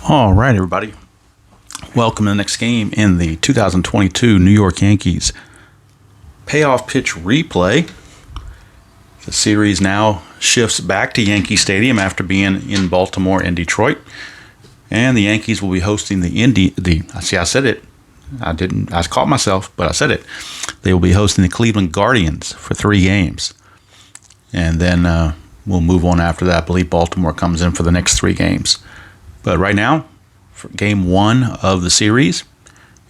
All right, everybody. Welcome to the next game in the 2022 New York Yankees Payoff Pitch Replay. The series now shifts back to Yankee Stadium after being in Baltimore and Detroit. And the Yankees will be hosting I said it. I caught myself, but I said it. They will be hosting the Cleveland Guardians for 3 games. And then we'll move on after that. I believe Baltimore comes in for the next 3 games. But right now, for game 1 of the series,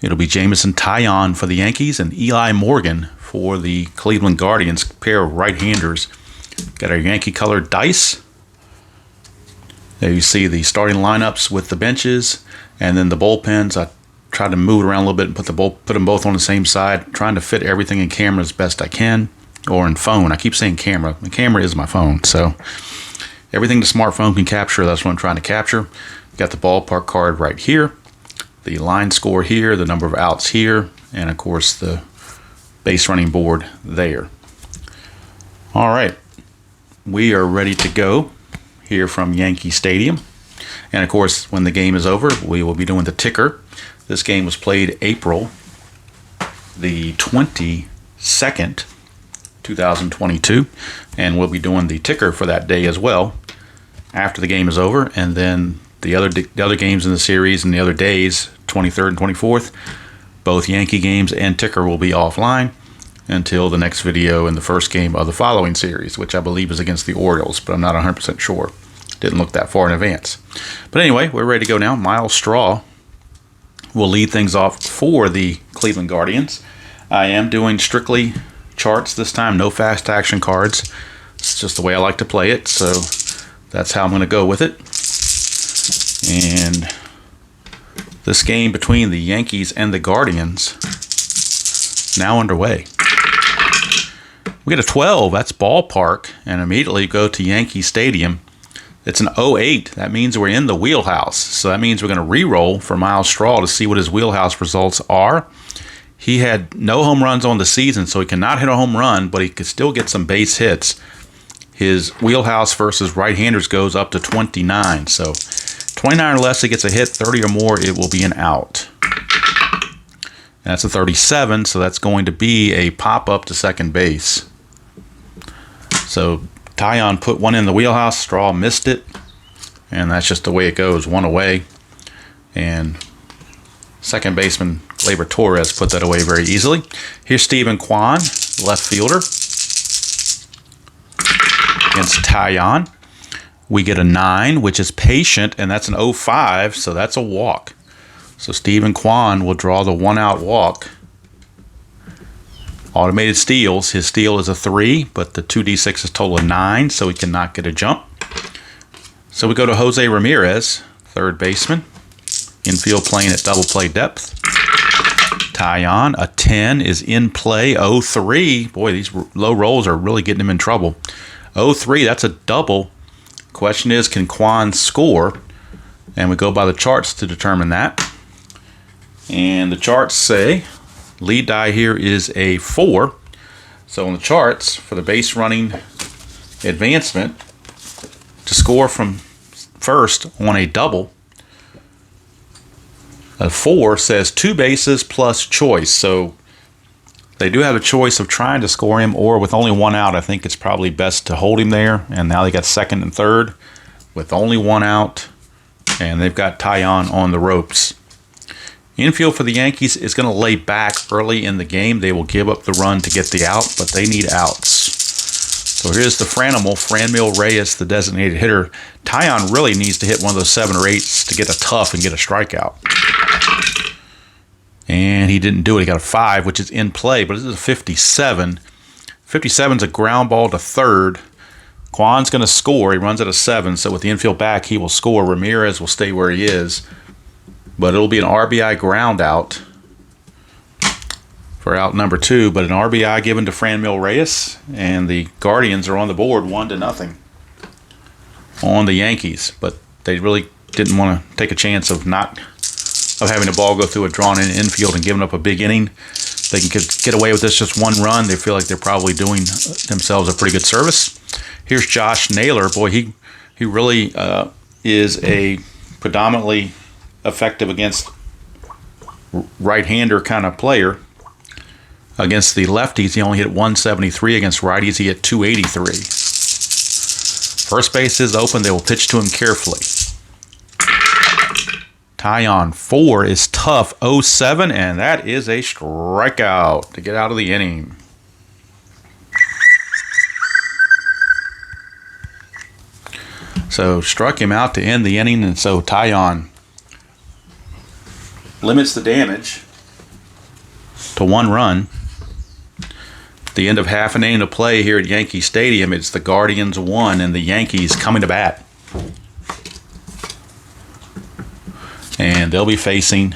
it'll be Jameson Taillon for the Yankees and Eli Morgan for the Cleveland Guardians, pair of right-handers. Got our Yankee-colored dice. There you see the starting lineups with the benches, and then the bullpens. I tried to move it around a little bit and put them both on the same side, trying to fit everything in camera as best I can, or in phone. I keep saying camera. The camera is my phone, so everything the smartphone can capture, that's what I'm trying to capture. Got the ballpark card right here, the line score here, the number of outs here, and of course the base running board there. All right, we are ready to go here from Yankee Stadium. And of course, when the game is over, we will be doing the ticker. This game was played April the 22nd, 2022, and we'll be doing the ticker for that day as well after the game is over. And then the other games in the series and the other days, 23rd and 24th, both Yankee games and ticker will be offline until the next video in the first game of the following series, which I believe is against the Orioles, but I'm not 100% sure. Didn't look that far in advance. But anyway, we're ready to go now. Miles Straw will lead things off for the Cleveland Guardians. I am doing strictly charts this time, no fast action cards. It's just the way I like to play it, so that's how I'm going to go with it. And this game between the Yankees and the Guardians now underway. We get a 12, that's ballpark, and immediately go to Yankee Stadium. It's an 08, that means we're in the wheelhouse. So that means we're going to re-roll for Miles Straw to see what his wheelhouse results are. He had no home runs on the season, so he cannot hit a home run, but he could still get some base hits. His wheelhouse versus right-handers goes up to 29, so 29 or less, it gets a hit. 30 or more, it will be an out. And that's a 37, so that's going to be a pop-up to second base. So Taillon put one in the wheelhouse. Straw missed it. And that's just the way it goes, one away. And second baseman Gleyber Torres put that away very easily. Here's Steven Kwan, left fielder, against Taillon. We get a 9, which is patient, and that's an 05, so that's a walk. So Steven Kwan will draw the 1-out walk. Automated steals. His steal is a 3, but the 2d6 is total of 9, so he cannot get a jump. So we go to Jose Ramirez, third baseman. Infield playing at double play depth. Taillon, a 10 is in play. 03. Boy, these low rolls are really getting him in trouble. 03, that's a double. Question is, can Kwan score? And we go by the charts to determine that. And the charts say lead die here is a 4. So on the charts, for the base running advancement, to score from first on a double, a 4 says 2 bases plus choice. So they do have a choice of trying to score him, or with only 1 out, I think it's probably best to hold him there. And now they got second and third with only 1 out, and they've got Taillon on the ropes. Infield for the Yankees is going to lay back early in the game. They will give up the run to get the out, but they need outs. So here's the Franmil Reyes, the designated hitter. Taillon really needs to hit one of those 7 or 8s to get a tough and get a strikeout. And he didn't do it. He got a 5, which is in play, but this is a 57. 57's a ground ball to third. Kwan's going to score. He runs at a 7, so with the infield back, he will score. Ramirez will stay where he is, but it'll be an RBI ground out for out number 2, but an RBI given to Franmil Reyes, and the Guardians are on the board 1-0 on the Yankees, but they really didn't want to take a chance of having the ball go through a drawn-in infield and giving up a big inning. They can get away with this just 1 run. They feel like they're probably doing themselves a pretty good service. Here's Josh Naylor. Boy, he really is a predominantly effective against right-hander kind of player. Against the lefties, he only hit 173. Against righties, he hit 283. First base is open. They will pitch to him carefully. Tyon 4 is tough, 0-7, and that is a strikeout to get out of the inning. So struck him out to end the inning, and so Tyon limits the damage to 1 run. At the end of half an inning of play here at Yankee Stadium, it's the Guardians 1 and the Yankees coming to bat. And they'll be facing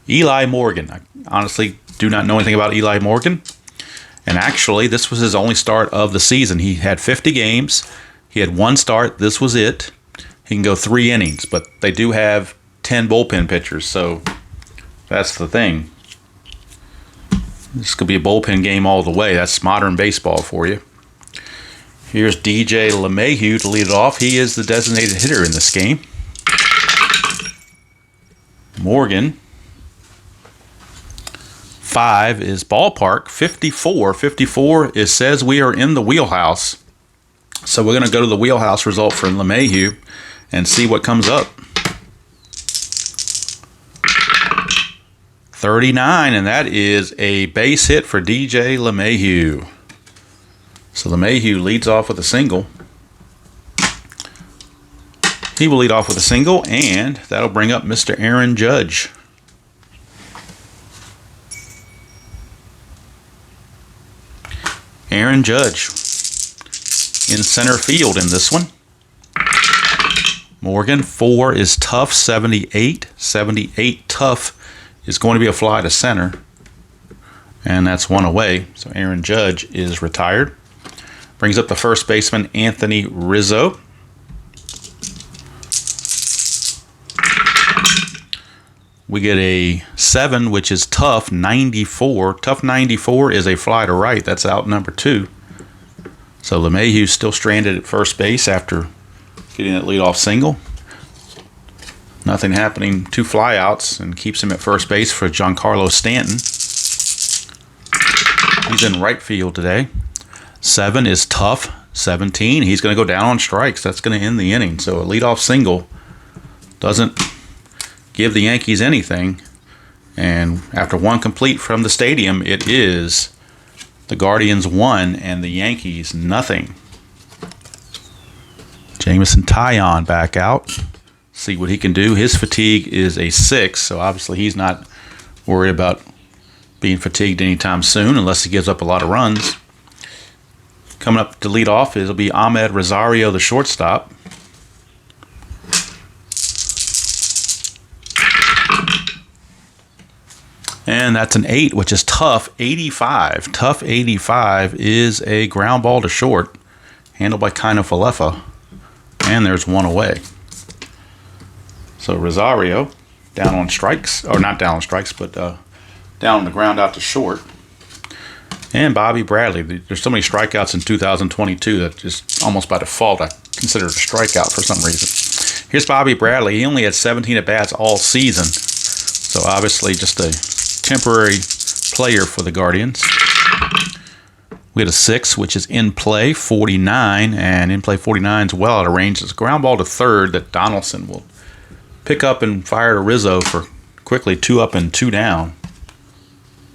Eli Morgan. I honestly do not know anything about Eli Morgan. And actually, this was his only start of the season. He had 50 games. He had 1 start. This was it. He can go 3 innings, but they do have 10 bullpen pitchers, so that's the thing. This could be a bullpen game all the way. That's modern baseball for you. Here's DJ LeMahieu to lead it off. He is the designated hitter in this game. Morgan. 5 is ballpark. 54. 54 is says we are in the wheelhouse. So we're going to go to the wheelhouse result for LeMahieu and see what comes up. 39, and that is a base hit for DJ LeMahieu. So LeMahieu leads off with a single. He will lead off with a single, and that'll bring up Mr. Aaron Judge. Aaron Judge in center field in this one. Morgan, 4 is tough, 78. 78 tough is going to be a fly to center. And that's 1 away. So Aaron Judge is retired. Brings up the first baseman, Anthony Rizzo. We get a 7, which is tough, 94. Tough 94 is a fly to right. That's out number 2. So LeMahieu's still stranded at first base after getting that leadoff single. Nothing happening. 2 flyouts and keeps him at first base for Giancarlo Stanton. He's in right field today. 7 is tough, 17. He's going to go down on strikes. That's going to end the inning. So a leadoff single doesn't give the Yankees anything. And after 1 complete from the stadium, it is the Guardians 1 and the Yankees nothing. Jameson Taillon back out. See what he can do. His fatigue is a 6, so obviously he's not worried about being fatigued anytime soon unless he gives up a lot of runs. Coming up to lead off, it'll be Ahmed Rosario, the shortstop. And that's an 8, which is tough, 85. Tough 85 is a ground ball to short, handled by Kiner Falefa. And there's 1 away. So Rosario down on strikes, or not down on strikes, but down on the ground out to short. And Bobby Bradley. There's so many strikeouts in 2022 that just almost by default I consider it a strikeout for some reason. Here's Bobby Bradley. He only had 17 at-bats all season. So obviously just a temporary player for the Guardians. We had a 6, which is in play, 49, and in play 49 is well out of range. It's a ground ball to third that Donaldson will pick up and fire to Rizzo for quickly 2 up and 2 down.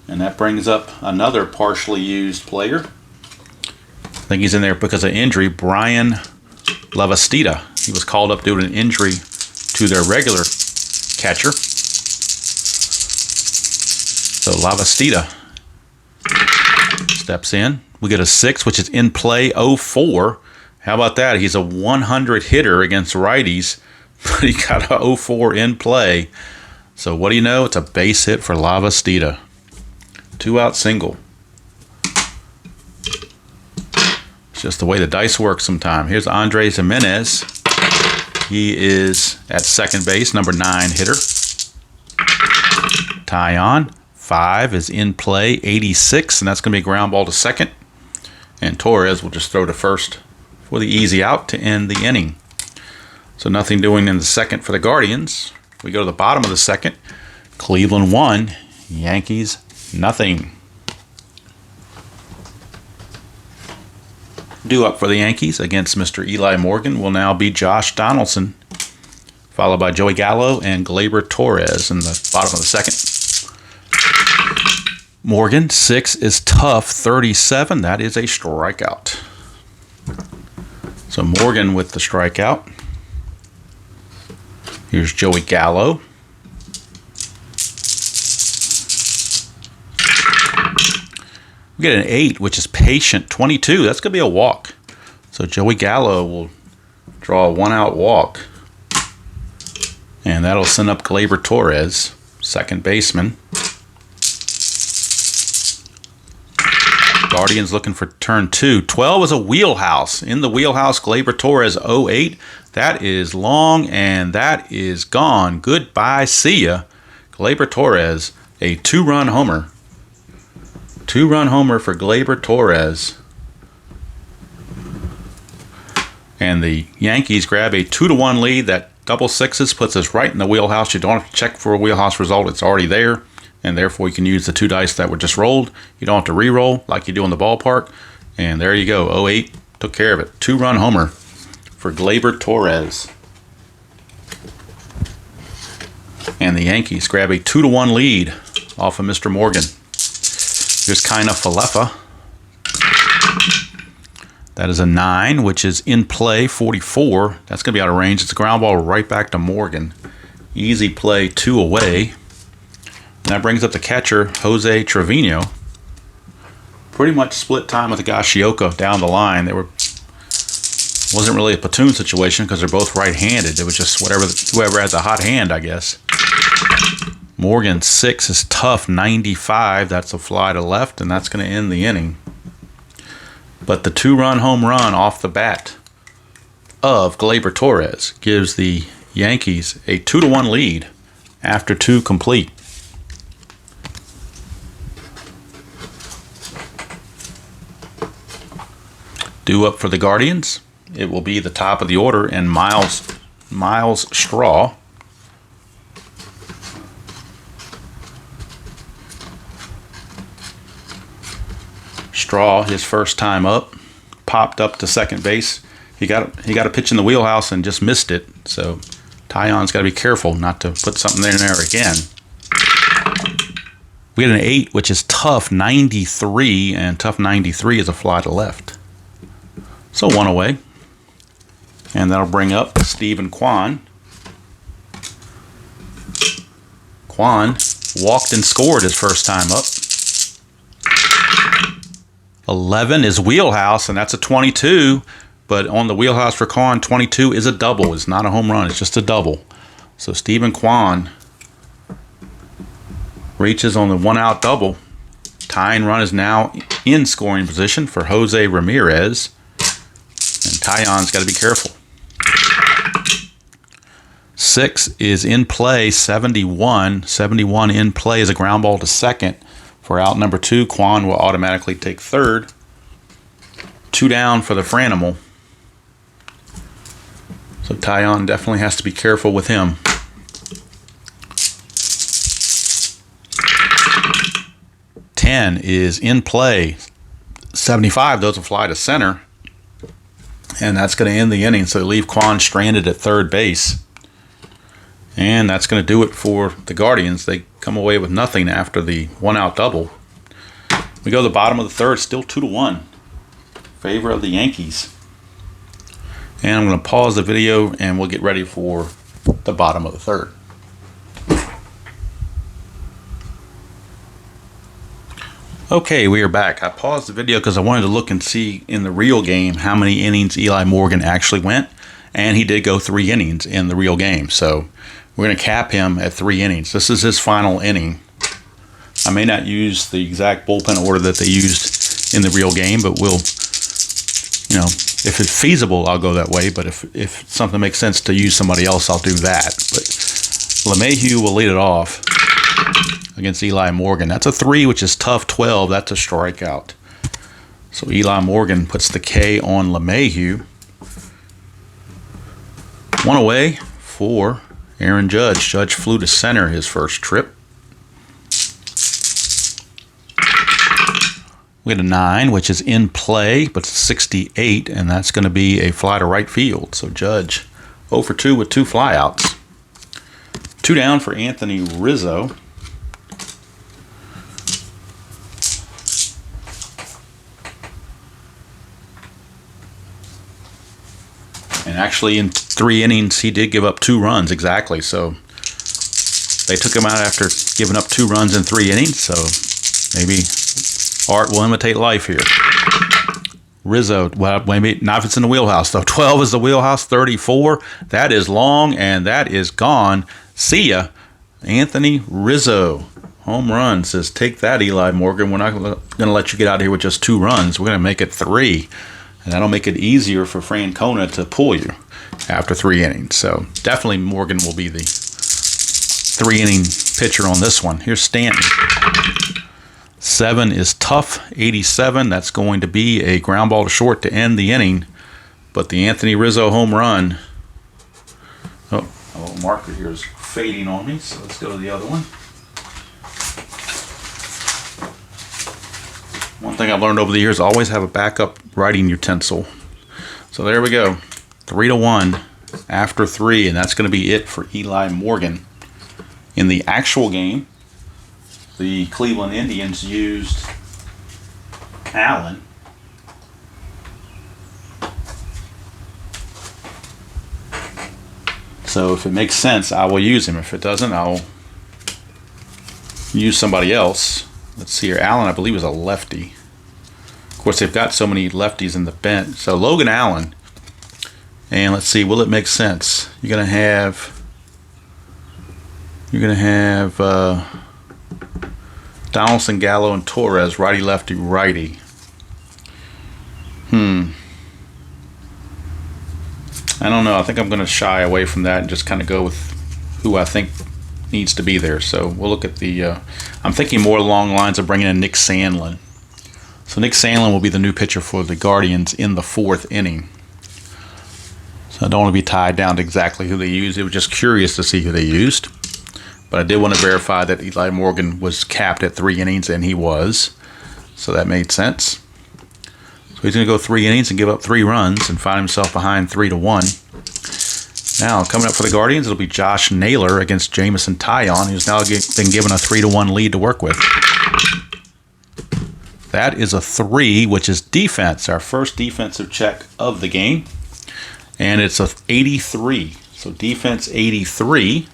And that brings up another partially used player. I think he's in there because of injury, Brian Lavastida. He was called up due to an injury to their regular catcher. So Lavastida steps in. We get a 6, which is in play, 0-4. How about that? He's a 100 hitter against righties, but he got a 0-4 in play. So what do you know? It's a base hit for Lavastida. 2-out single. It's just the way the dice work sometime. Here's Andres Jimenez. He is at second base, number 9 hitter. Taillon. 5 is in play, 86, and that's going to be a ground ball to second. And Torres will just throw to first for the easy out to end the inning. So nothing doing in the second for the Guardians. We go to the bottom of the second. Cleveland 1, Yankees nothing. Due up for the Yankees against Mr. Eli Morgan will now be Josh Donaldson, followed by Joey Gallo and Gleyber Torres in the bottom of the second. Morgan, 6 is tough, 37. That is a strikeout. So Morgan with the strikeout. Here's Joey Gallo. We get an 8, which is patient, 22. That's going to be a walk. So Joey Gallo will draw a 1-out walk. And that'll send up Gleyber Torres, second baseman. Guardians looking for turn 2. 12 is a wheelhouse. In the wheelhouse, Gleyber Torres, 08. That is long, and that is gone. Goodbye, see ya. Gleyber Torres, a 2-run homer. 2-run homer for Gleyber Torres. And the Yankees grab a 2-1 lead. That double sixes puts us right in the wheelhouse. You don't have to check for a wheelhouse result. It's already there. And therefore, you can use the 2 dice that were just rolled. You don't have to re-roll like you do in the ballpark. And there you go. 08 took care of it. 2-run homer for Gleyber Torres. And the Yankees grab a 2-1 lead off of Mr. Morgan. Here's Kina Falefa. That is a 9, which is in play, 44. That's going to be out of range. It's a ground ball right back to Morgan. Easy play, 2 away. And that brings up the catcher, Jose Trevino. Pretty much split time with Higashioka down the line. Wasn't really a platoon situation because they're both right-handed. It was just whoever had the hot hand, I guess. Morgan, 6 is tough, 95. That's a fly to left, and that's going to end the inning. But the 2-run home run off the bat of Gleyber Torres gives the Yankees a 2-1 lead after 2 complete. Due up for the Guardians, it will be the top of the order, and Miles Straw. Straw, his first time up, popped up to second base. He got a pitch in the wheelhouse and just missed it. So Taillon's got to be careful not to put something in there again. We had an 8, which is tough, 93, and tough 93 is a fly to left. So 1 away. And that'll bring up Stephen Kwan. Kwan walked and scored his first time up. 11 is wheelhouse, and that's a 22. But on the wheelhouse for Kwan, 22 is a double. It's not a home run. It's just a double. So Stephen Kwan reaches on the 1-out double. Tying run is now in scoring position for Jose Ramirez. And Taillon's got to be careful. 6 is in play, 71. 71 in play is a ground ball to second. For out number 2, Kwan will automatically take third. 2 down for the Franimal. So Taillon definitely has to be careful with him. Ten is in play. 75, those will fly to center. And that's going to end the inning. So leave Kwan stranded at third base. And that's going to do it for the Guardians. They come away with nothing after the 1-out double. We go to the bottom of the third, still 2-1. Favor of the Yankees. And I'm going to pause the video and we'll get ready for the bottom of the third. Okay, we are back. I paused the video because I wanted to look and see in the real game how many innings Eli Morgan actually went. And he did go 3 innings in the real game. So we're going to cap him at 3 innings. This is his final inning. I may not use the exact bullpen order that they used in the real game, but we'll, if it's feasible, I'll go that way. But if something makes sense to use somebody else, I'll do that. But LeMahieu will lead it off against Eli Morgan. That's a 3, which is tough. 12, that's a strikeout. So Eli Morgan puts the K on LeMahieu. 1 away for Aaron Judge. Judge flew to center his first trip. We had a 9, which is in play, but it's 68, and that's going to be a fly to right field. So Judge 0 for 2 with 2 flyouts. 2 down for Anthony Rizzo. And actually, in 3 innings, he did give up 2 runs exactly. So they took him out after giving up 2 runs in 3 innings. So maybe art will imitate life here. Rizzo, well, maybe not if it's in the wheelhouse, though. 12 is the wheelhouse, 34. That is long, and that is gone. See ya. Anthony Rizzo. Home run. Says, take that, Eli Morgan. We're not going to let you get out of here with just 2 runs. We're going to make it 3. And that'll make it easier for Francona to pull you after 3 innings. So definitely Morgan will be the 3-inning pitcher on this one. Here's Stanton. 7 is tough. 87. That's going to be a ground ball to short to end the inning. But the Anthony Rizzo home run. Oh, a little marker here is fading on me. So let's go to the other one. One thing I've learned over the years, always have a backup writing utensil. So there we go. 3-1 after 3, and that's going to be it for Eli Morgan. In the actual game, the Cleveland Indians used Allen. So if it makes sense, I will use him. If it doesn't, I'll use somebody else. Let's see here. Allen, I believe, is a lefty. Of course, they've got so many lefties in the bench. So Logan Allen. And let's see, will it make sense? You're gonna have Donaldson, Gallo, and Torres, righty, lefty, righty. I don't know. I think I'm going to shy away from that and just kind of go with who I think needs to be there. So we'll look at the... I'm thinking more along the lines of bringing in Nick Sandlin. So Nick Sandlin will be the new pitcher for the Guardians in the 4th inning. So I don't want to be tied down to exactly who they used. It was just curious to see who they used. But I did want to verify that Eli Morgan was capped at 3 innings, and he was. So that made sense. So he's going to go 3 innings and give up 3 runs and find himself behind 3-1. Now, coming up for the Guardians, it'll be Josh Naylor against Jamison Taillon, who's now been given a 3-1 lead to work with. That is a 3, which is defense, our first defensive check of the game. And it's a 83. So defense 83,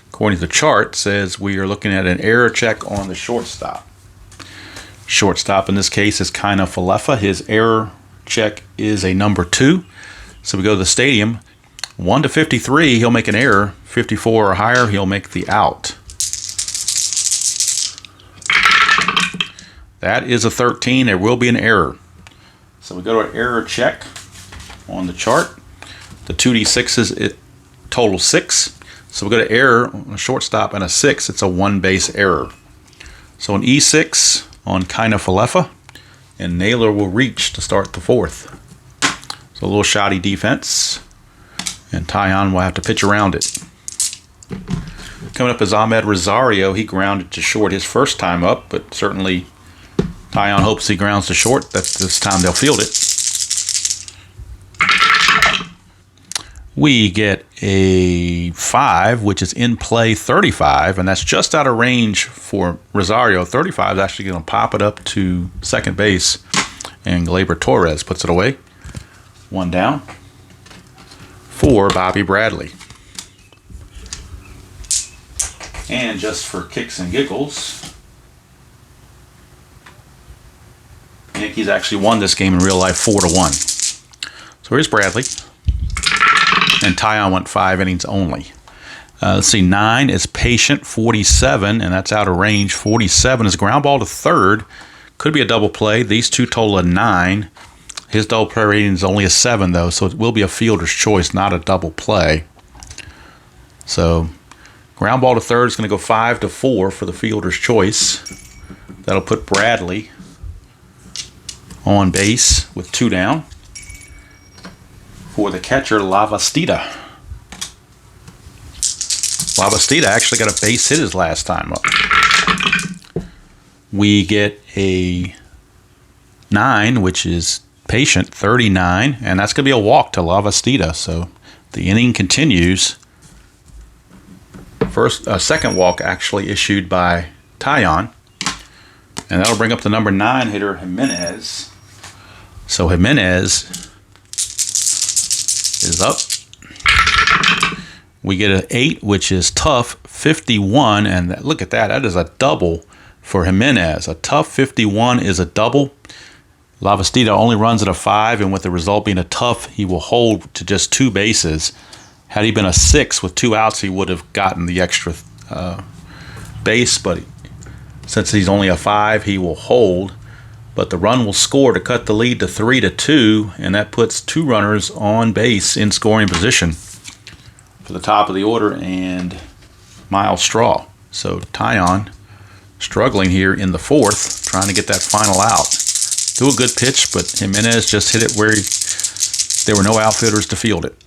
according to the chart, says we are looking at an error check on the shortstop. Shortstop in this case is Kina Falefa. His error check is a number 2. So we go to the stadium. 1 to 53, he'll make an error. 54 or higher, he'll make the out. That is a 13. There will be an error. So we go to an error check on the chart. The 2d6s, it total 6. So we go to error on a shortstop and a 6. It's a 1-base error. So an E6 on Kina Falefa, and Naylor will reach to start the 4th. So a little shoddy defense, and Taillon will have to pitch around it. Coming up is Ahmed Rosario. He grounded to short his first time up, but certainly Taillon hopes he grounds to short. That's this time they'll field it. We get a 5, which is in play 35, and that's just out of range for Rosario. 35 is actually going to pop it up to second base, and Gleyber Torres puts it away. 1 down for Bobby Bradley. And just for kicks and giggles, the Yankees actually won this game in real life 4-1. So here's Bradley. And Taillon went 5 innings only. Let's see, 9 is patient, 47, and that's out of range. 47 is ground ball to third. Could be a double play. These two total a 9. His double play rating is only a 7, though, so it will be a fielder's choice, not a double play. So ground ball to third is going to go 5-4 for the fielder's choice. That'll put Bradley on base with 2 down. For the catcher, Lavastida. Lavastida actually got a base hit his last time up. We get a 9, which is patient, 39, and that's going to be a walk to Lavastida. So the inning continues. Second walk actually issued by Taillon, and that'll bring up the number 9 hitter, Jimenez. So Jimenez is up. We get an 8, which is tough, 51, and look at that. That is a double for Jimenez. A tough 51 is a double. Lavastida only runs at a 5, and with the result being a tough, he will hold to just 2 bases. Had he been a 6 with 2 outs, he would have gotten the extra base, but since he's only a 5, he will hold. But the run will score to cut the lead to 3-2, and that puts 2 runners on base in scoring position for the top of the order and Miles Straw. So Taillon struggling here in the 4th, trying to get that final out. Threw a good pitch, but Jimenez just hit it where there were no outfielders to field it.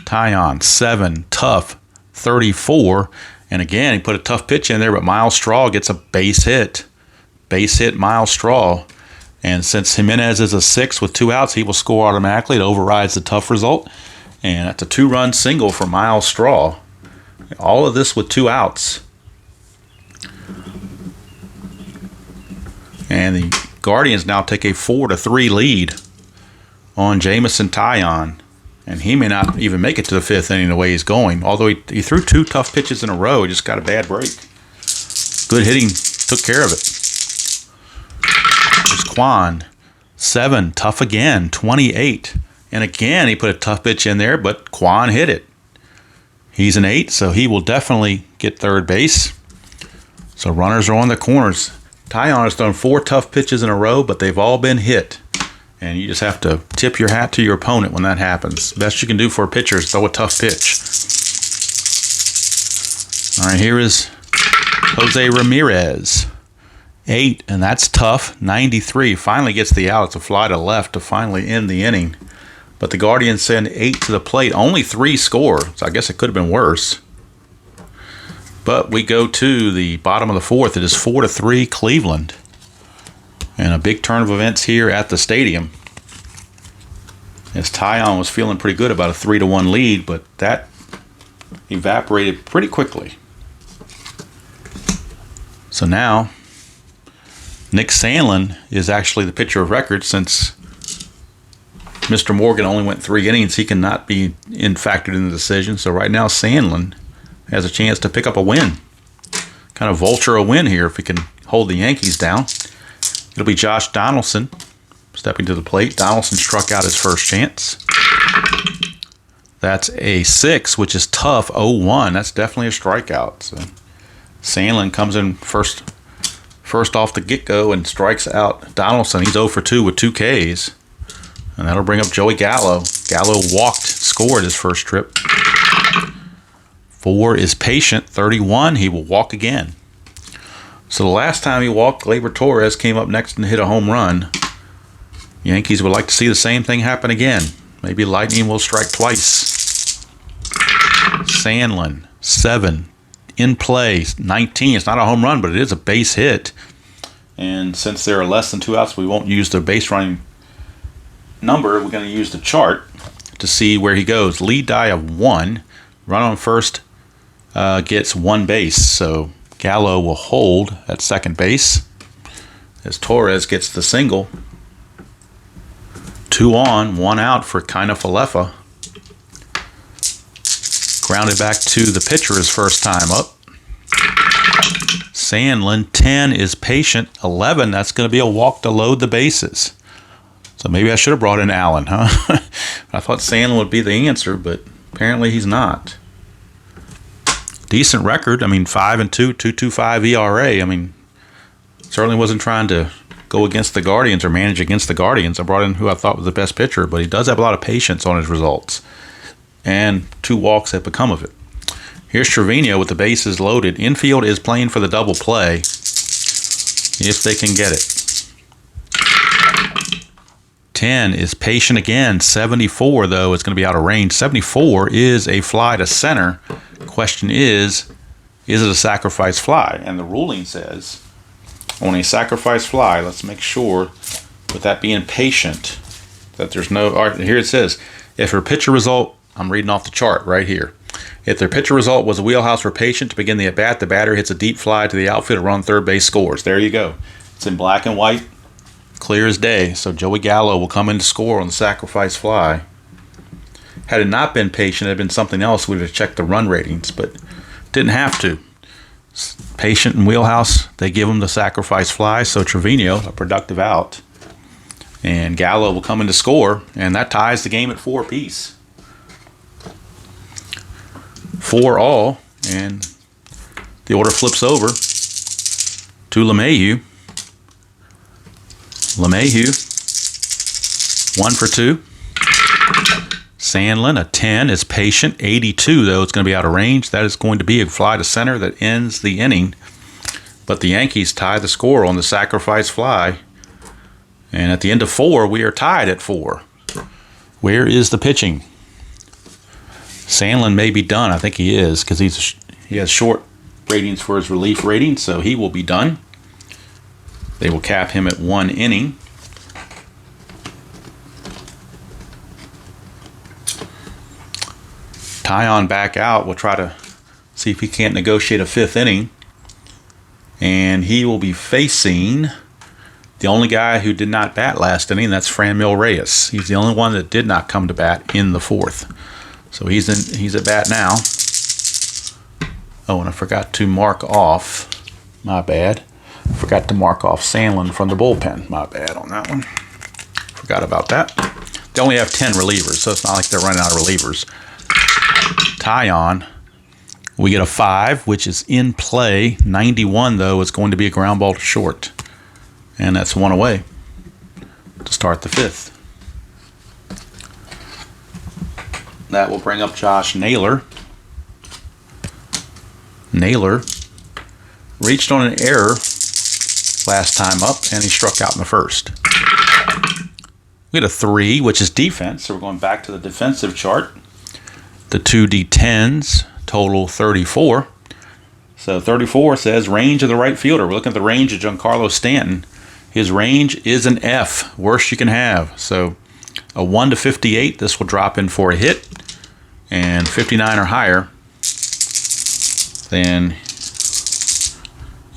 Taillon, 7, tough, 34. And again, he put a tough pitch in there, but Miles Straw gets a base hit. Base hit Miles Straw. And since Jimenez is a 6 with 2 outs, he will score automatically. It overrides the tough result. And that's a 2-run single for Miles Straw. All of this with 2 outs. And the Guardians now take a 4-3 lead on Jameson Taillon. And he may not even make it to the 5th inning the way he's going. Although he threw 2 tough pitches in a row, he just got a bad break. Good hitting took care of it. There's Quan, 7, tough again, 28. And again, he put a tough pitch in there, but Quan hit it. He's an 8, so he will definitely get third base. So runners are on the corners. Taillon has thrown 4 tough pitches in a row, but they've all been hit. And you just have to tip your hat to your opponent when that happens. Best you can do for a pitcher is throw a tough pitch. All right, here is Jose Ramirez. 8, and that's tough. 93. Finally gets the out. It's a fly to left to finally end the inning. But the Guardians send 8 to the plate. Only 3 score, so I guess it could have been worse. But we go to the bottom of the 4th. It is 4-3 Cleveland. And a big turn of events here at the stadium. As Taillon was feeling pretty good about a 3-1 lead, but that evaporated pretty quickly. So now, Nick Sandlin is actually the pitcher of record since Mr. Morgan only went 3 innings. He cannot be factored in the decision. So right now, Sandlin has a chance to pick up a win. Kind of vulture a win here if he can hold the Yankees down. It'll be Josh Donaldson stepping to the plate. Donaldson struck out his first chance. That's a 6, which is tough, 0-1. That's definitely a strikeout. So Sandlin comes in first off the get-go and strikes out Donaldson. He's 0-2 with 2 Ks. And that'll bring up Joey Gallo. Gallo scored his first trip. 4 is patient, 31. He will walk again. So the last time he walked, Gleyber Torres came up next and hit a home run. Yankees would like to see the same thing happen again. Maybe lightning will strike twice. Sandlin, 7. In play, 19. It's not a home run, but it is a base hit. And since there are less than 2 outs, we won't use the base running number. We're going to use the chart to see where he goes. Lead die of 1. Run on first gets 1 base. So Gallo will hold at second base as Torres gets the single. 2 on, 1 out for Kiner-Falefa. Grounded back to the pitcher his first time up. Sandlin, 10 is patient. 11, that's going to be a walk to load the bases. So maybe I should have brought in Allen, huh? I thought Sandlin would be the answer, but apparently he's not. Decent record. 5-2, 2.25 ERA. Certainly wasn't trying to go against the Guardians or manage against the Guardians. I brought in who I thought was the best pitcher, but he does have a lot of patience on his results. And 2 walks have become of it. Here's Trevino with the bases loaded. Infield is playing for the double play if they can get it. 10 is patient again. 74, though, is going to be out of range. 74 is a fly to center. Question is it a sacrifice fly? And the ruling says on a sacrifice fly, let's make sure, with that being patient, that there's no... All right, here it says, if her pitcher result, I'm reading off the chart right here. If their pitcher result was a wheelhouse for patient to begin the at-bat, the batter hits a deep fly to the outfield, run third base, scores. There you go. It's in black and white, clear as day. So Joey Gallo will come in to score on the sacrifice fly. Had it not been patient, it had been something else, we would have checked the run ratings, but didn't have to. Patient and wheelhouse, they give him the sacrifice fly. So Trevino, a productive out. And Gallo will come in to score, and that ties the game at 4 apiece. 4 all, and the order flips over to LeMahieu. LeMahieu, 1 for 2. Sandlin, a 10, is patient. 82, though, it's going to be out of range. That is going to be a fly to center that ends the inning. But the Yankees tie the score on the sacrifice fly. And at the end of 4, we are tied at 4. Where is the pitching? Sandlin may be done. I think he is, because he has short ratings for his relief rating, so he will be done. They will cap him at 1 inning. Tyon back out. We'll try to see if he can't negotiate a 5th inning. And he will be facing the only guy who did not bat last inning. That's Franmil Reyes. He's the only one that did not come to bat in the 4th. So he's at bat now. Oh, and I forgot to mark off. My bad. I forgot to mark off Sandlin from the bullpen. My bad on that one. Forgot about that. They only have 10 relievers, so it's not like they're running out of relievers. Tyon, we get a 5, which is in play. 91, though, is going to be a ground ball to short. And that's 1 away to start the 5th. That will bring up Josh Naylor. Naylor reached on an error last time up, and he struck out in the 1st. We had a 3, which is defense, so we're going back to the defensive chart. The 2 D10s total 34. So 34 says range of the right fielder. We're looking at the range of Giancarlo Stanton. His range is an F, worst you can have. So a 1 to 58, this will drop in for a hit. And 59 or higher, then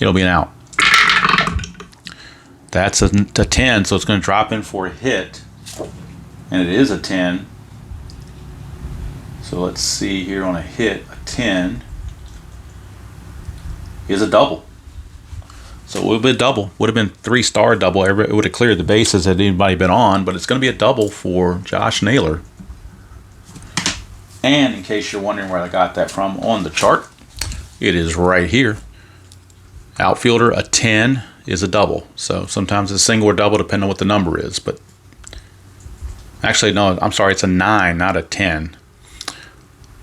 it'll be an out. That's a 10, so it's going to drop in for a hit. And it is a 10. So let's see here on a hit, a 10 is a double. So it would be a double. Would have been 3-star double. It would have cleared the bases had anybody been on, but it's going to be a double for Josh Naylor. And in case you're wondering where I got that from on the chart, it is right here. Outfielder, a 10 is a double. So sometimes it's a single or double depending on what the number is. But actually, no, I'm sorry, it's a 9, not a 10.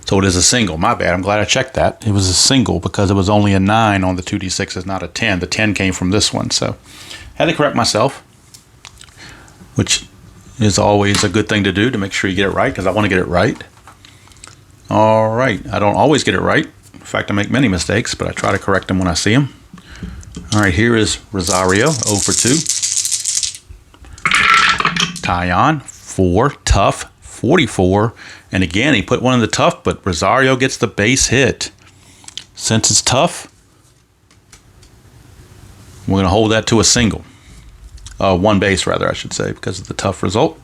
So it is a single. My bad. I'm glad I checked that. It was a single because it was only a 9 on the 2D6. It's not a 10. The 10 came from this one. So had to correct myself, which is always a good thing to do to make sure you get it right because I want to get it right. All right. I don't always get it right. In fact, I make many mistakes, but I try to correct them when I see them. All right. Here is Rosario, 0 for 2. Tyon, 4. Tough, 44. And again, he put one in the tough, but Rosario gets the base hit. Since it's tough, we're going to hold that to a single. 1 base, rather, I should say, because of the tough result.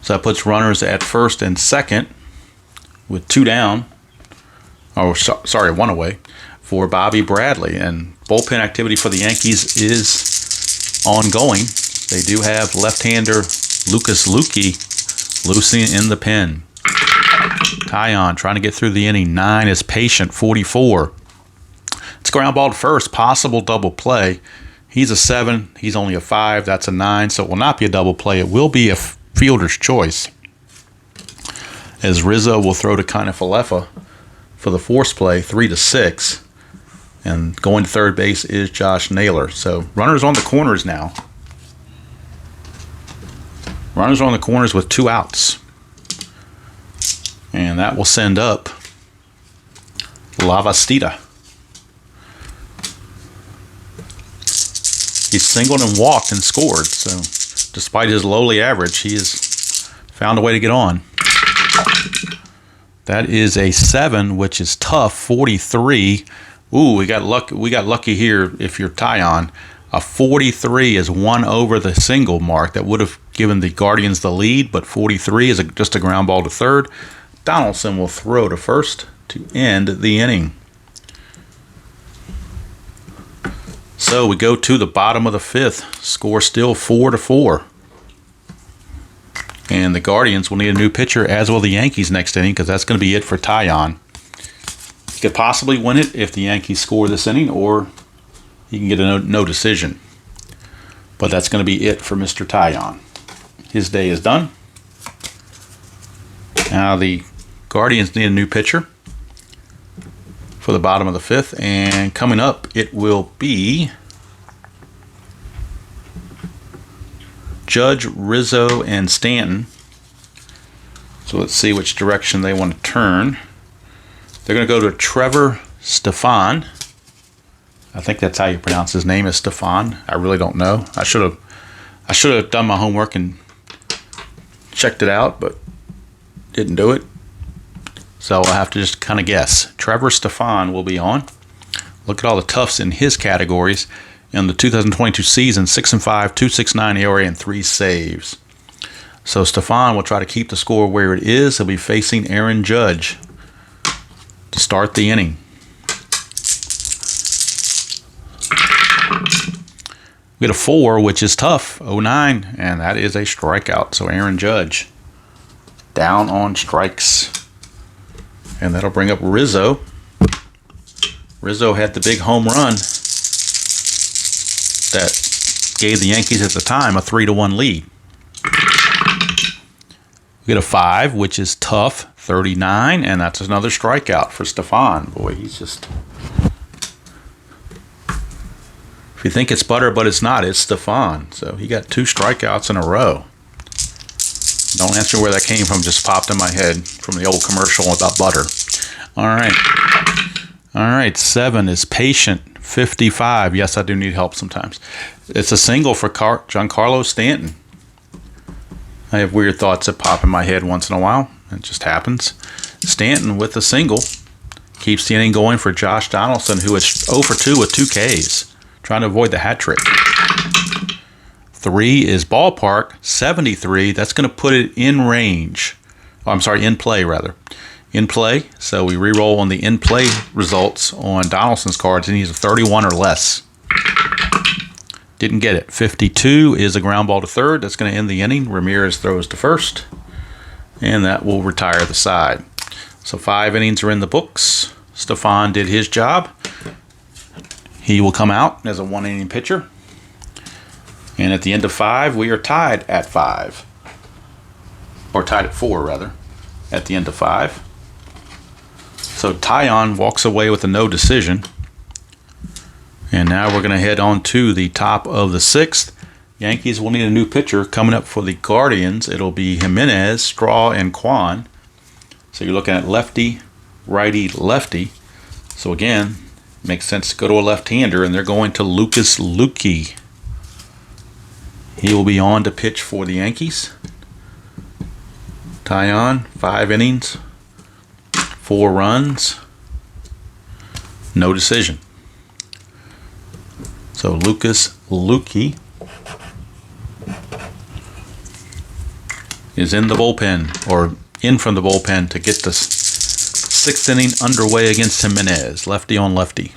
So that puts runners at first and second with 2 down. Oh, sorry, 1 away for Bobby Bradley. And bullpen activity for the Yankees is ongoing. They do have left-hander Lucas Luque loosing in the pen. Tyon trying to get through the inning. 9 is patient. 44. It's ground ball to first. Possible double play. He's a 7. He's only a 5. That's a 9. So it will not be a double play. It will be a fielder's choice. As Rizzo will throw to Kiner-Falefa for the force play, 3 to 6. And going to third base is Josh Naylor. So runners on the corners now. Runners are on the corners with 2 outs. And that will send up Lavastida. He's singled and walked and scored. So despite his lowly average, he has found a way to get on. That is a 7, which is tough. 43. Ooh, we got lucky here. If you're Tyon, a 43 is 1 over the single mark. That would have given the Guardians the lead, but 43 is just a ground ball to third. Donaldson will throw to first to end the inning. So we go to the bottom of the 5th. Score still 4-4. And the Guardians will need a new pitcher, as will the Yankees next inning, because that's going to be it for Tyon. He could possibly win it if the Yankees score this inning, or he can get a no decision. But that's going to be it for Mr. Tyon. His day is done. Now the Guardians need a new pitcher for the bottom of the 5th. And coming up, it will be Judge, Rizzo, and Stanton. So let's see which direction they want to turn. They're going to go to Trevor Stefan. I think that's how you pronounce his name, is Stefan. I really don't know. I should have done my homework and checked it out, but didn't do it. So I'll have to just kind of guess. Trevor Stefan will be on. Look at all the toughs in his categories. In the 2022 season, 6-5, 2.69 ERA, and 3 saves. So Stefan will try to keep the score where it is. He'll be facing Aaron Judge to start the inning. We get a 4, which is tough, 0-9, and that is a strikeout. So Aaron Judge down on strikes. And that'll bring up Rizzo. Rizzo had the big home run that gave the Yankees at the time a 3-1 lead. We get a 5, which is tough, 39, and that's another strikeout for Stefan. Boy, he's just... If you think it's butter, but it's not, it's Stefan. So he got 2 strikeouts in a row. Don't answer where that came from, just popped in my head from the old commercial about butter. All right. All right, 7 is Patient, 55. Yes, I do need help sometimes. It's a single for Giancarlo Stanton. I have weird thoughts that pop in my head once in a while. It just happens. Stanton with a single keeps the inning going for Josh Donaldson, who is 0 for 2 with 2 Ks, trying to avoid the hat trick. 3 is Ballpark, 73. That's going to put it in range. Oh, I'm sorry, in play, rather. In play. So we re-roll on the in-play results on Donaldson's cards, and he's a 31 or less. Didn't get it. 52 is a ground ball to third. That's going to end the inning. Ramirez throws to first, and that will retire the side. So 5 innings are in the books. Stefan did his job. He will come out as a 1-inning pitcher. And at the end of 5, we are tied at 5. Or tied at 4, rather, at the end of 5. So Tyon walks away with a no decision. And now we're going to head on to the top of the 6th. Yankees will need a new pitcher. Coming up for the Guardians, it'll be Jimenez, Straw, and Kwan. So you're looking at lefty, righty, lefty. So again, it makes sense to go to a left-hander, and they're going to Lucas Luque. He will be on to pitch for the Yankees. Tyon, 5 innings, 4 runs, no decision. So Lucas Luque is in the bullpen, or in from the bullpen, to get the 6th inning underway against Jimenez, lefty on lefty.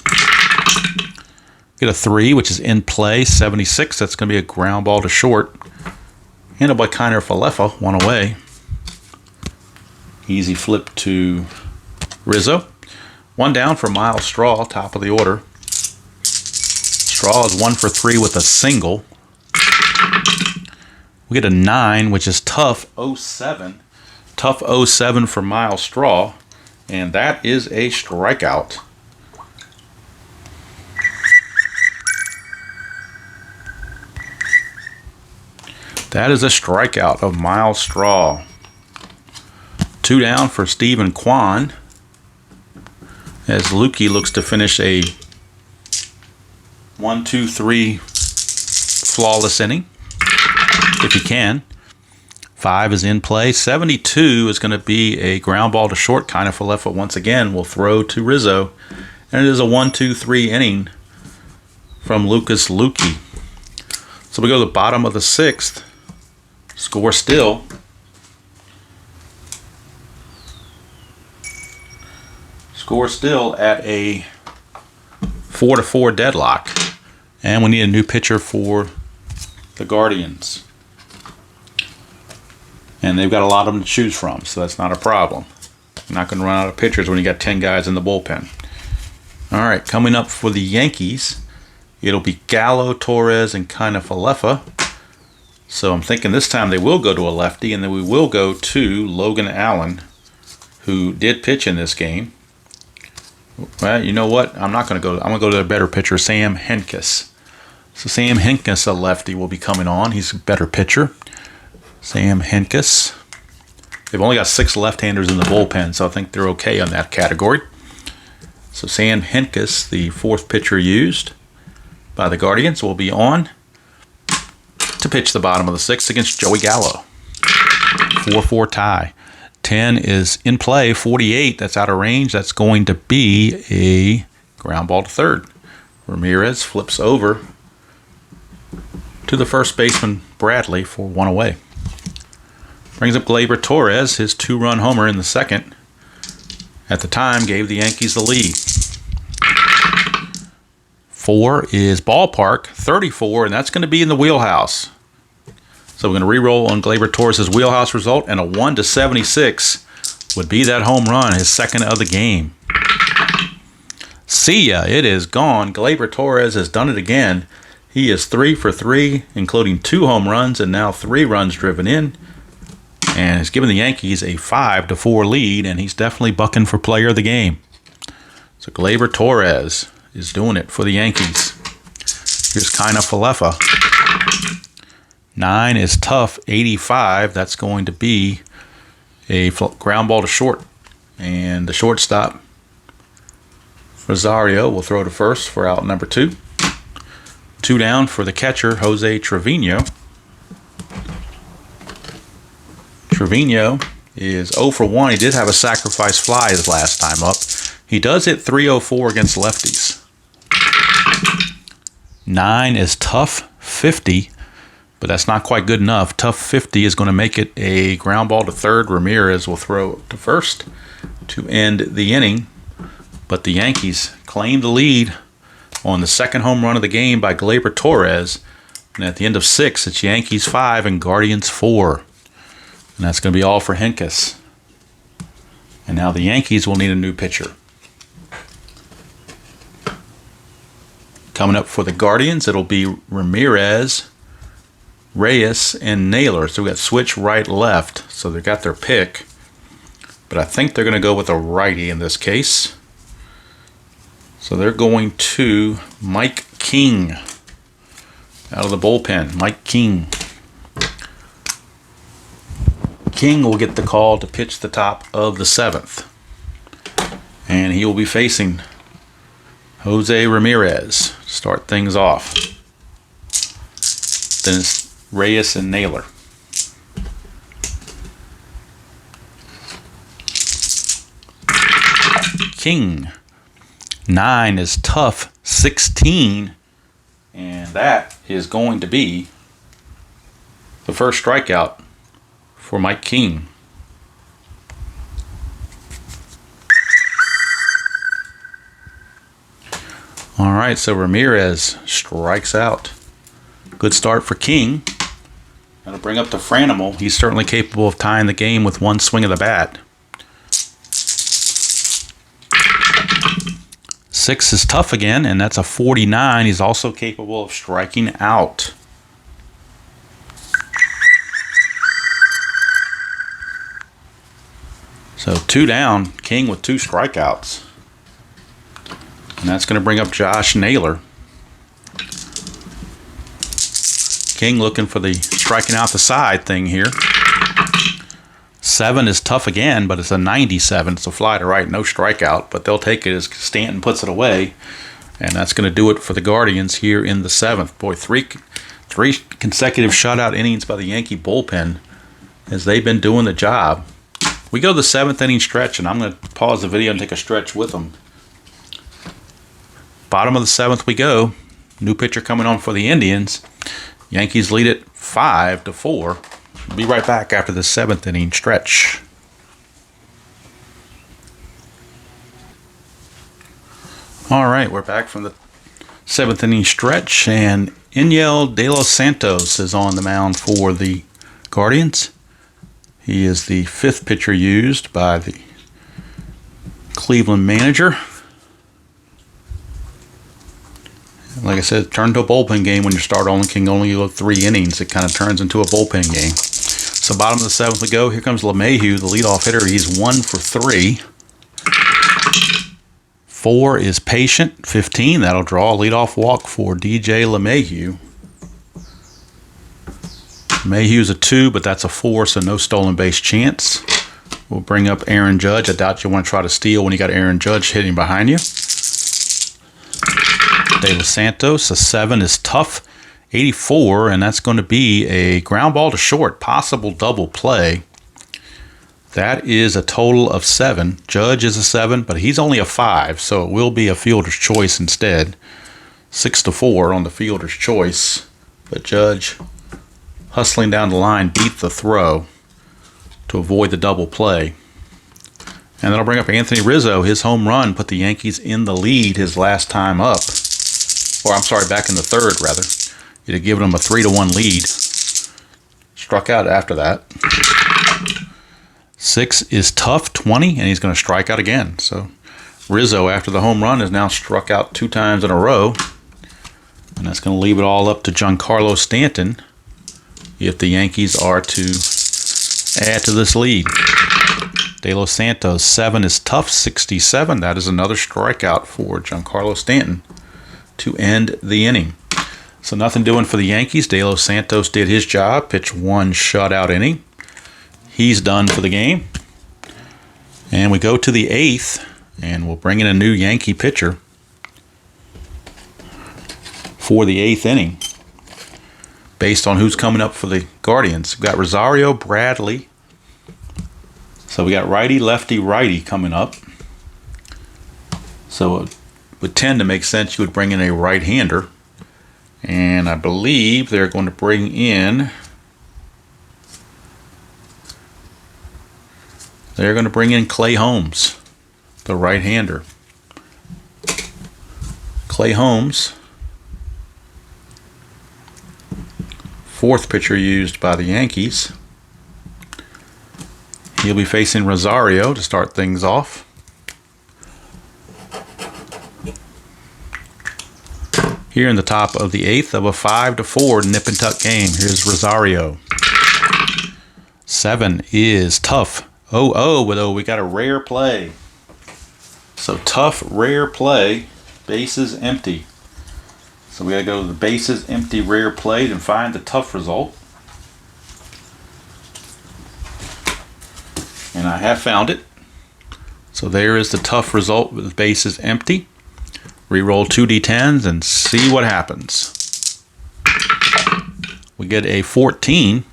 Get a 3, which is in play, 76. That's going to be a ground ball to short. Handled by Kiner Falefa, 1 away. Easy flip to Rizzo. 1 down for Miles Straw, top of the order. Straw is 1 for 3 with a single. We get a 9, which is tough, 07. Tough 07 for Miles Straw. And that is a strikeout. That is a strikeout of Miles Straw. 2 down for Stephen Kwan, as Lukey looks to finish a 1-2-3 flawless inning, if he can. 5 is in play. 72 is going to be a ground ball to short. Kiner-Falefa once again will throw to Rizzo. And it is a 1-2-3 inning from Lucas Lukey. So we go to the bottom of the 6th. Score still. Score still at a 4-4 deadlock. And we need a new pitcher for the Guardians. And they've got a lot of them to choose from, so that's not a problem. You're not going to run out of pitchers when you got 10 guys in the bullpen. All right, coming up for the Yankees, it'll be Gallo, Torres, and Kiner-Falefa. So I'm thinking this time they will go to a lefty, and then we will go to Logan Allen, who did pitch in this game. Well, you know what? I'm not going to go. I'm going to go to a better pitcher, Sam Hentges. So Sam Hentges, a lefty, will be coming on. He's a better pitcher. Sam Hentges. They've only got 6 left-handers in the bullpen, so I think they're okay on that category. So Sam Hentges, the 4th pitcher used by the Guardians, will be on to pitch the bottom of the 6th against Joey Gallo. 4-4 tie. 10 is in play. 48, that's out of range. That's going to be a ground ball to third. Ramirez flips over to the first baseman, Bradley, for 1 away. Brings up Gleyber Torres, his 2-run homer in the 2nd. At the time, gave the Yankees the lead. 4 is ballpark, 34, and that's going to be in the wheelhouse. So we're going to re-roll on Gleyber Torres' wheelhouse result, and a 1-76 would be that home run, his 2nd of the game. See ya, it is gone. Gleyber Torres has done it again. He is 3 for 3, including 2 home runs and now 3 runs driven in. And has given the Yankees a 5-4 lead, and he's definitely bucking for player of the game. So Gleyber Torres is doing it for the Yankees. Here's Kiner-Falefa. 9 is tough, 85. That's going to be a ground ball to short. And the shortstop, Rosario, will throw to first for out number 2. 2 down for the catcher, Jose Trevino. Trevino is 0 for 1. He did have a sacrifice fly his last time up. He does hit .304 against lefties. 9 is tough, 50, but that's not quite good enough. Tough 50 is going to make it a ground ball to third. Ramirez will throw to first to end the inning, but the Yankees claim the lead on the 2nd home run of the game by Gleyber Torres. And at the end of 6, it's Yankees 5 and Guardians 4. And that's going to be all for Hentges. And now the Yankees will need a new pitcher. Coming up for the Guardians, it'll be Ramirez, Reyes, and Naylor. So we got switch right, left. So they got their pick. But I think they're going to go with a righty in this case. So they're going to Mike King out of the bullpen. Mike King. King will get the call to pitch the top of the 7th. And he will be facing Jose Ramirez to start things off. Then it's Reyes and Naylor. King. 9 is tough, 16. And that is going to be the first strikeout for Mike King. All right, so Ramirez strikes out. Good start for King. That'll bring up the Franimal. He's certainly capable of tying the game with one swing of the bat. 6 is tough again, and that's a 49. He's also capable of striking out. So 2 down, King with 2 strikeouts. And that's going to bring up Josh Naylor. King looking for the striking out the side thing here. 7 is tough again, but it's a 97. It's a fly to right, no strikeout, but they'll take it as Stanton puts it away. And that's going to do it for the Guardians here in the 7th. Boy, three consecutive shutout innings by the Yankee bullpen as they've been doing the job. We go to the 7th inning stretch, and I'm going to pause the video and take a stretch with them. Bottom of the 7th we go. New pitcher coming on for the Indians. Yankees lead it 5-4. Be right back after the 7th inning stretch. All right, we're back from the 7th inning stretch, and Enyel De Los Santos is on the mound for the Guardians. He is the 5th pitcher used by the Cleveland manager. Like I said, turn to a bullpen game when you start only can only go 3 innings. It kind of turns into a bullpen game. So bottom of the 7th we go. Here comes LeMahieu, the leadoff hitter. He's 1 for 3. 4 is patient. 15, that'll draw a leadoff walk for DJ LeMahieu. LeMahieu's a 2, but that's a 4, so no stolen base chance. We'll bring up Aaron Judge. I doubt you want to try to steal when you got Aaron Judge hitting behind you. De Los Santos, a 7 is tough. 84, and that's going to be a ground ball to short, possible double play. That is a total of 7. Judge is a 7, but he's only a 5, so it will be a fielder's choice instead. 6-4 on the fielder's choice, but Judge, hustling down the line, beat the throw to avoid the double play. And that'll bring up Anthony Rizzo. His home run put the Yankees in the lead his last time up. Or I'm sorry, back in the 3rd, rather. It had given him a 3-1 lead. Struck out after that. 6 is tough, 20, and he's going to strike out again. So Rizzo, after the home run, has now struck out 2 times in a row. And that's going to leave it all up to Giancarlo Stanton if the Yankees are to add to this lead. De Los Santos, 7 is tough, 67. That is another strikeout for Giancarlo Stanton to end the inning. So nothing doing for the Yankees. De Los Santos did his job, pitched 1 shutout inning. He's done for the game. And we go to the 8th, and we'll bring in a new Yankee pitcher for the 8th inning based on who's coming up for the Guardians. We've got Rosario, Bradley. So we got righty, lefty, righty coming up. So it would tend to make sense you would bring in a right-hander. And I believe they're going to bring in Clay Holmes, the right-hander. Clay Holmes, 4th pitcher used by the Yankees. He'll be facing Rosario to start things off. Here in the top of the 8th of a 5-4 nip and tuck game. Here's Rosario. 7 is tough. We got a rare play. So tough, rare play, bases empty. So we got to go to the bases empty rare play and find the tough result. And I have found it. So there is the tough result with bases empty. Reroll 2 D10s and see what happens. We get a 14.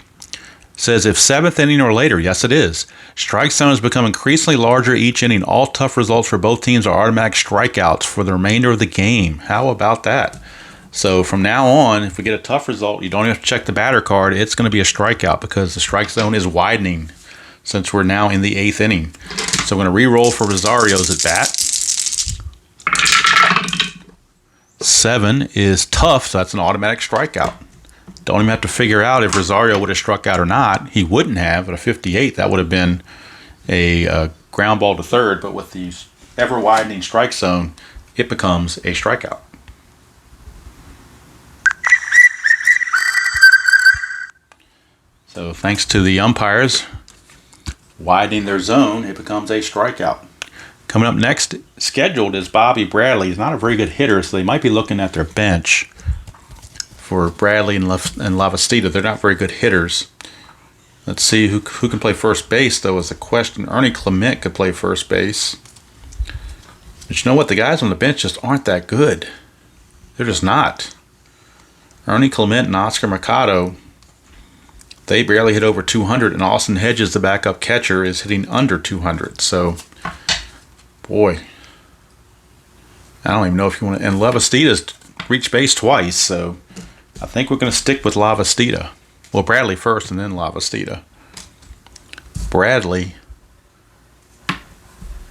Says if 7th inning or later, yes it is. Strike zone has become increasingly larger each inning. All tough results for both teams are automatic strikeouts for the remainder of the game. How about that? So from now on, if we get a tough result, you don't have to check the batter card. It's going to be a strikeout because the strike zone is widening since we're now in the 8th inning. So I'm going to re-roll for Rosario's at bat. 7 is tough, so that's an automatic strikeout. Don't even have to figure out if Rosario would have struck out or not. He wouldn't have. At a 58, that would have been a ground ball to third. But with the ever-widening strike zone, it becomes a strikeout. So thanks to the umpires widening their zone, it becomes a strikeout. Coming up next, scheduled is Bobby Bradley. He's not a very good hitter, so they might be looking at their bench for Bradley and Lavastida. They're not very good hitters. Let's see who can play first base, though, is the question. Ernie Clement could play first base. But you know what? The guys on the bench just aren't that good. They're just not. Ernie Clement and Oscar Mercado, they barely hit over 200, and Austin Hedges, the backup catcher, is hitting under 200. So, boy, I don't even know if you want to. And Lavastida's reached base twice, so I think we're going to stick with Lavastida. Well, Bradley first and then Lavastida. Bradley,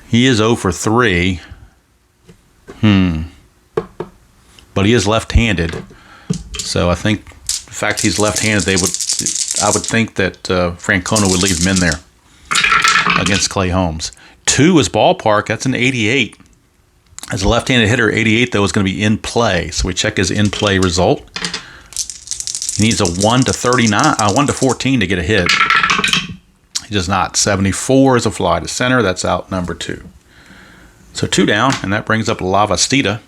he is 0 for 3. But he is left-handed. So I think the fact he's left-handed, I would think that Francona would leave him in there against Clay Holmes. 2 is ballpark. That's an 88. As a left-handed hitter, 88, though, is going to be in play. So we check his in-play result. He needs a 1 to 14 to get a hit. He does not. 74 is a fly to center. That's out number 2. So 2 down, and that brings up Lavastida.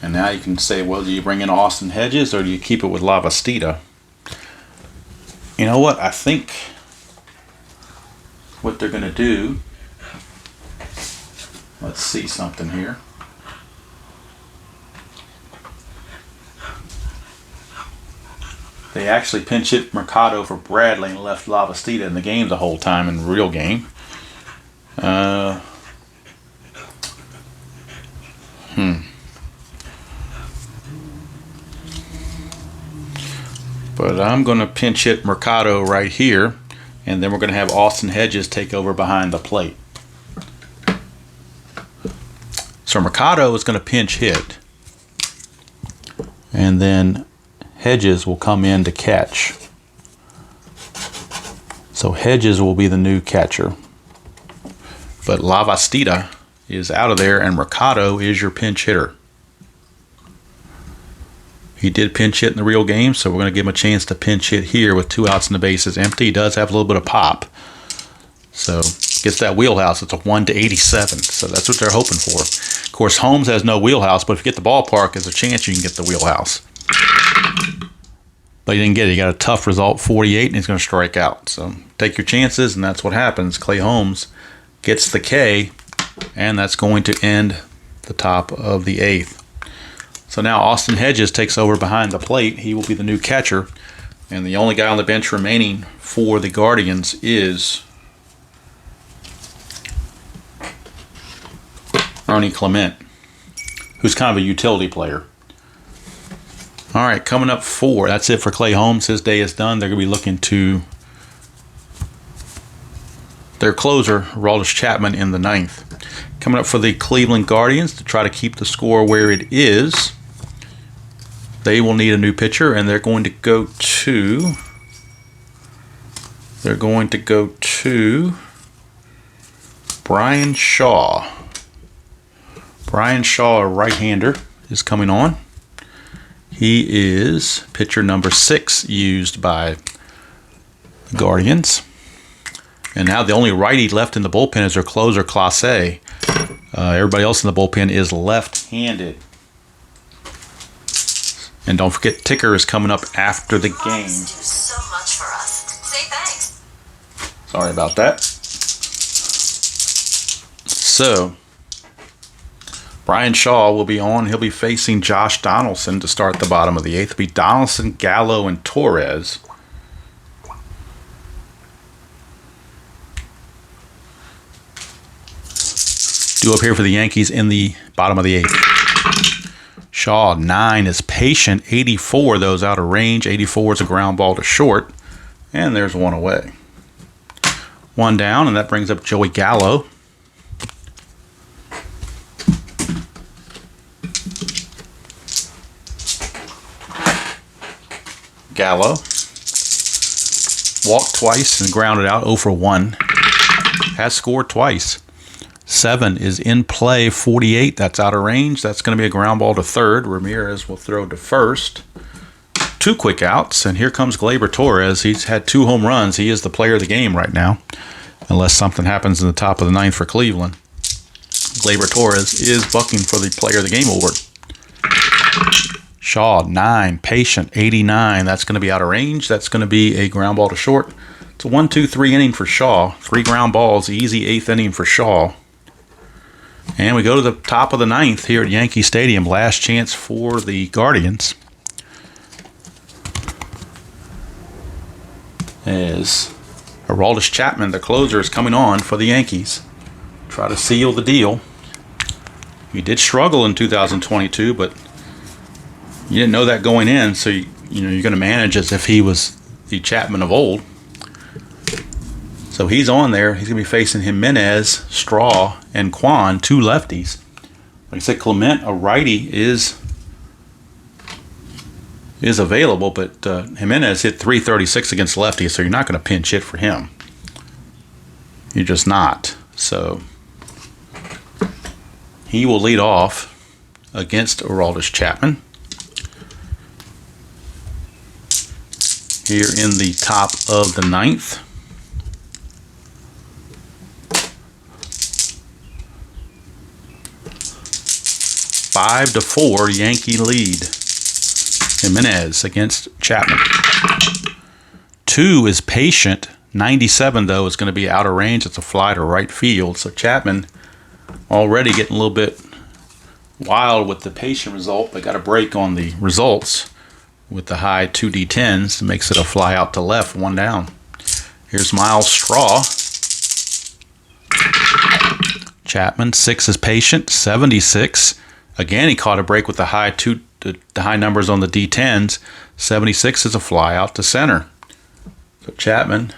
And now you can say, well, do you bring in Austin Hedges or do you keep it with Lavastida? You know what? I think what they're going to do, let's see something here. They actually pinch hit Mercado for Bradley and left Lavastida in the game the whole time in the real game. But I'm going to pinch hit Mercado right here, and then we're going to have Austin Hedges take over behind the plate. So Mercado is going to pinch hit, and then Hedges will come in to catch. So Hedges will be the new catcher. But Lavastida is out of there, and Mercado is your pinch hitter. He did pinch hit in the real game, so we're going to give him a chance to pinch hit here with 2 outs and the bases empty. He does have a little bit of pop. So gets that wheelhouse. It's a 1 to 87. So that's what they're hoping for. Of course, Holmes has no wheelhouse, but if you get the ballpark, there's a chance you can get the wheelhouse. But he didn't get it. He got a tough result, 48, and he's going to strike out. So take your chances, and that's what happens. Clay Holmes gets the K, and that's going to end the top of the 8th. So now Austin Hedges takes over behind the plate. He will be the new catcher. And the only guy on the bench remaining for the Guardians is Ernie Clement, who's kind of a utility player. All right, coming up 4. That's it for Clay Holmes. His day is done. They're going to be looking to their closer, Aroldis Chapman, in the 9th. Coming up for the Cleveland Guardians to try to keep the score where it is. They will need a new pitcher, and they're going to go to Brian Shaw. Brian Shaw, a right-hander, is coming on. He is pitcher number 6 used by the Guardians. And now the only righty left in the bullpen is their closer, Clase. Everybody else in the bullpen is left-handed. And don't forget, Ticker is coming up after the game. So much for us. Say thanks. Sorry about that. So, Brian Shaw will be on. He'll be facing Josh Donaldson to start the bottom of the 8th. It'll be Donaldson, Gallo, and Torres. Due up here for the Yankees in the bottom of the 8th. Shaw, 9 is patient. 84, those out of range. 84 is a ground ball to short. And there's 1 away. 1 down, and that brings up Joey Gallo. Gallo walked twice and grounded out. 0 for 1. Has scored twice. 7 is in play. 48, that's out of range. That's going to be a ground ball to third. Ramirez will throw to first. 2 quick outs, and here comes Gleyber Torres. He's had 2 home runs. He is the player of the game right now, unless something happens in the top of the 9th for Cleveland. Gleyber Torres is bucking for the player of the game award. Shaw, 9. Patient, 89. That's going to be out of range. That's going to be a ground ball to short. It's a 1-2-3 inning for Shaw. 3 ground balls, easy 8th inning for Shaw. And we go to the top of the 9th here at Yankee Stadium. Last chance for the Guardians. As Aroldis Chapman, the closer, is coming on for the Yankees. Try to seal the deal. He did struggle in 2022, but you didn't know that going in, so you're going to manage as if he was the Chapman of old. So he's on there. He's going to be facing Jimenez, Straw, and Kwan, 2 lefties. Like I said, Clement, a righty, is available, but Jimenez hit .336 against lefties, so you're not going to pinch hit for him. You're just not. So he will lead off against Aroldis Chapman. Here in the top of the 9th. Five to 4, Yankee lead. Jimenez against Chapman. 2 is Patient. 97, though, is going to be out of range. It's a fly to right field. So Chapman already getting a little bit wild with the Patient result, but got a break on the results with the high 2D10s. Makes it a fly out to left, 1 down. Here's Miles Straw. Chapman, 6 is Patient, 76. Again, he caught a break with the high numbers on the D10s. 76 is a fly out to center. So Chapman,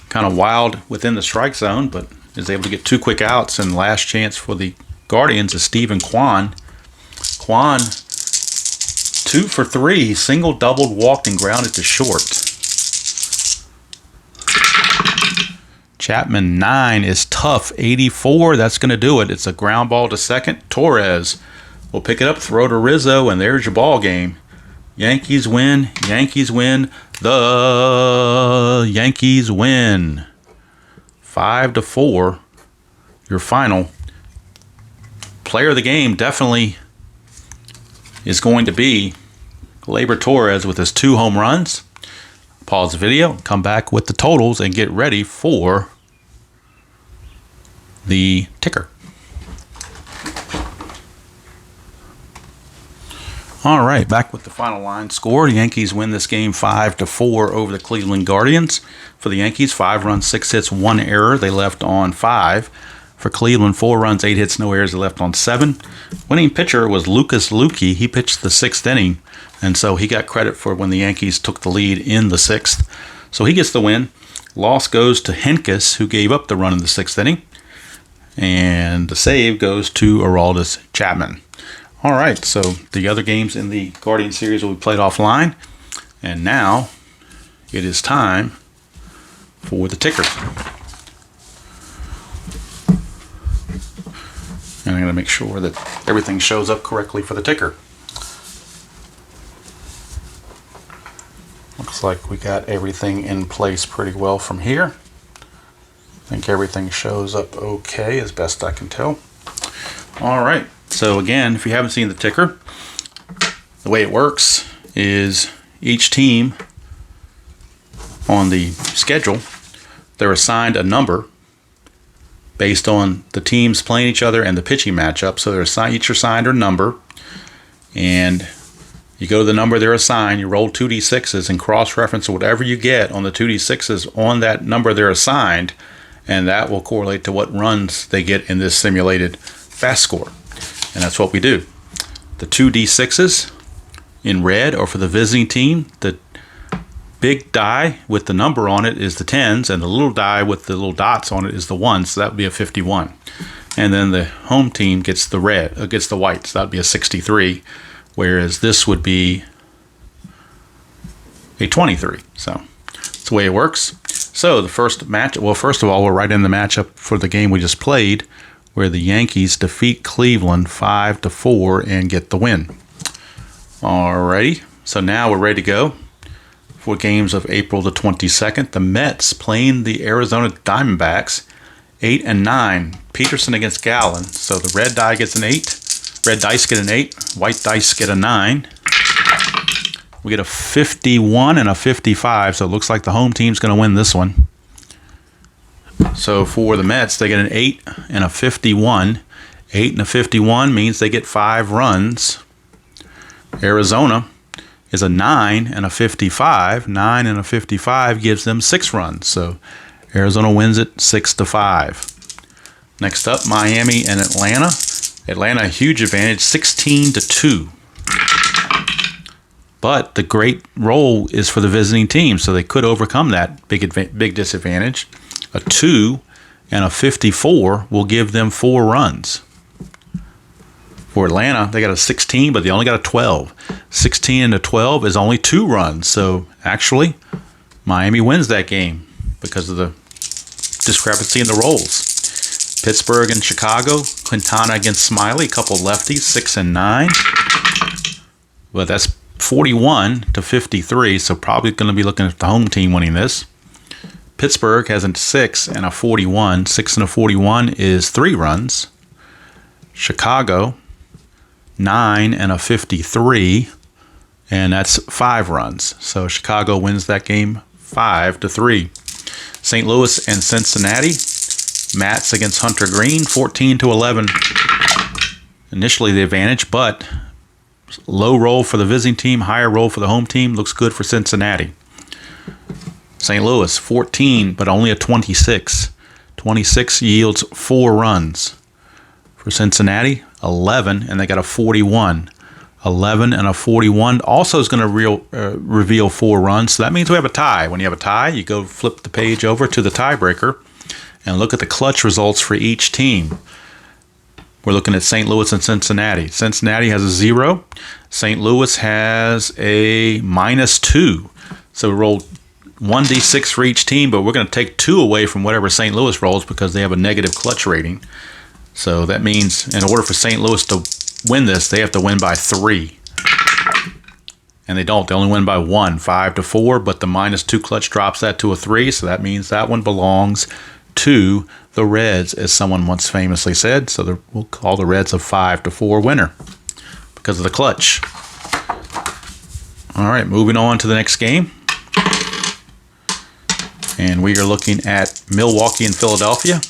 kind of wild within the strike zone, but is able to get 2 quick outs. And last chance for the Guardians is Stephen Kwan. Kwan, 2 for 3. He single, doubled, walked, and grounded to short. Chapman, 9 is Tough, 84. That's going to do it. It's a ground ball to second. Torres will pick it up, throw to Rizzo, and there's your ball game. Yankees win. Yankees win. The Yankees win. 5 to 4. Your final. Player of the game definitely is going to be Gleyber Torres with his 2 home runs. Pause the video, come back with the totals, and get ready for the ticker. All right, back with the final line score. The Yankees win this game 5 to 4 over the Cleveland Guardians. For the Yankees, 5 runs, 6 hits, 1 error. They left on 5. For Cleveland, 4 runs, 8 hits, no errors. They left on 7. Winning pitcher was Lucas Luque. He pitched the 6th inning, and so he got credit for when the Yankees took the lead in the 6th. So he gets the win. Loss goes to Henkes, who gave up the run in the 6th inning. And the save goes to Aroldis Chapman. All right, so the other games in the Guardian series will be played offline. And now it is time for the ticker. And I'm going to make sure that everything shows up correctly for the ticker. Looks like we got everything in place pretty well from here. I think everything shows up okay as best I can tell. All right, so again, if you haven't seen the ticker, the way it works is each team on the schedule, they're assigned a number based on the teams playing each other and the pitching matchup. So they're each assigned a number, and you go to the number they're assigned, you roll 2d6s and cross-reference whatever you get on the 2d6s on that number they're assigned, and that will correlate to what runs they get in this simulated fast score. And that's what we do. The 2d6s in red are for the visiting team. The big die with the number on it is the 10s, and the little die with the little dots on it is the 1s, so that would be a 51. And then the home team gets the gets the white, so that would be a 63, whereas this would be a 23. So that's the way it works. So the first match, well, first of all, we're right in the matchup for the game we just played, where the Yankees defeat Cleveland 5 to 4 and get the win. Alrighty, so now we're ready to go for games of April the 22nd. The Mets playing the Arizona Diamondbacks, 8 and 9. Peterson against Gallen. So the red die gets an 8. Red dice get an 8. White dice get a 9. We get a 51 and a 55, so it looks like the home team's going to win this one. So for the Mets, they get an 8 and a 51. 8 and a 51 means they get 5 runs. Arizona is a 9 and a 55. 9 and a 55 gives them 6 runs. So Arizona wins it 6-5. Next up, Miami and Atlanta. Atlanta, a huge advantage, 16-2. But the great roll is for the visiting team, so they could overcome that big disadvantage. A 2 and a 54 will give them 4 runs. For Atlanta, they got a 16, but they only got a 12. 16 and a 12 is only 2 runs. So actually, Miami wins that game because of the discrepancy in the rolls. Pittsburgh and Chicago, Quintana against Smiley, a couple of lefties, 6 and 9. But that's 41-53, so probably going to be looking at the home team winning this. Pittsburgh has a 6 and a 41. 6 and a 41 is 3 runs. Chicago, 9 and a 53, and that's 5 runs. So Chicago wins that game 5-3. St. Louis and Cincinnati, Mats against Hunter Green, 14-11. Initially the advantage, but low roll for the visiting team, higher roll for the home team. Looks good for Cincinnati. St. Louis, 14, but only a 26. 26 yields 4 runs. For Cincinnati, 11, and they got a 41. 11 and a 41 also is going to reveal 4 runs. So that means we have a tie. When you have a tie, you go flip the page over to the tiebreaker and look at the clutch results for each team. We're looking at St. Louis and Cincinnati. Cincinnati has a 0. St. Louis has a -2. So we rolled 1d6 for each team, but we're going to take 2 away from whatever St. Louis rolls because they have a negative clutch rating. So that means in order for St. Louis to win this, they have to win by 3. And they don't. They only win by 1, 5-4, but the -2 clutch drops that to a 3, so that means that one belongs to the Reds, as someone once famously said. So we'll call the Reds a 5-4 winner because of the clutch. All right, moving on to the next game. And we are looking at Milwaukee and Philadelphia.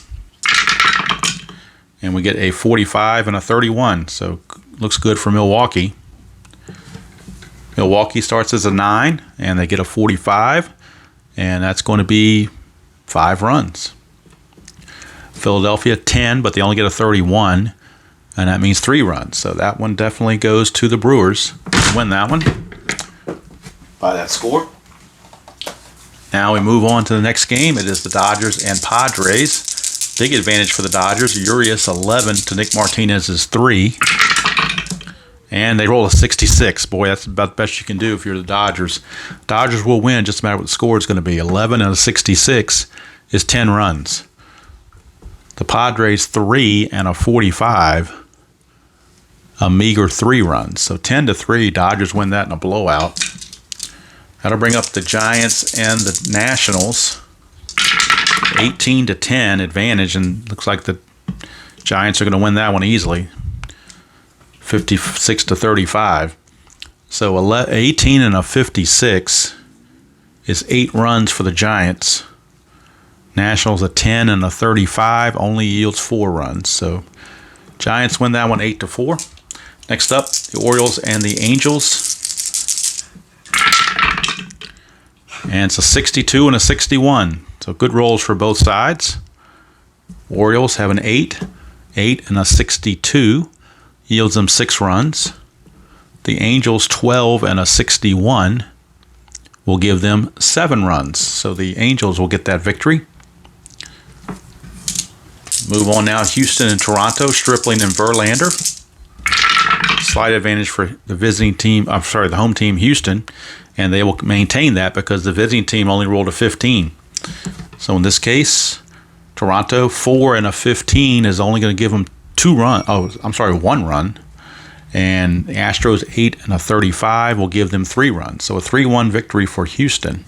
And we get a 45 and a 31. So looks good for Milwaukee. Milwaukee starts as a 9, and they get a 45. And that's going to be 5 runs. Philadelphia, 10, but they only get a 31. And that means 3 runs. So that one definitely goes to the Brewers. They win that one by that score. Now we move on to the next game. It is the Dodgers and Padres. Big advantage for the Dodgers. Urias 11 to Nick Martinez's 3. And they roll a 66. Boy, that's about the best you can do if you're the Dodgers. Dodgers will win, just no matter what the score is going to be. 11 and a 66 is 10 runs. The Padres 3 and a 45, a meager 3 runs. So 10-3, Dodgers win that in a blowout. That'll bring up the Giants and the Nationals. 18-10 advantage, and looks like the Giants are going to win that one easily. 56-35. So 18 and a 56 is 8 runs for the Giants. Nationals a 10 and a 35 only yields 4 runs. So Giants win that one 8-4. Next up, the Orioles and the Angels. And it's a 62 and a 61. So good rolls for both sides. Orioles have an 8 and a 62. Yields them 6 runs. The Angels 12 and a 61 will give them 7 runs. So the Angels will get that victory. Move on now. Houston and Toronto. Stripling and Verlander. Slight advantage for the visiting team. The home team, Houston. And they will maintain that because the visiting team only rolled a 15. So in this case, Toronto 4 and a 15 is only going to give them 1 run. And the Astros 8 and a 35 will give them 3 runs. So a 3-1 victory for Houston.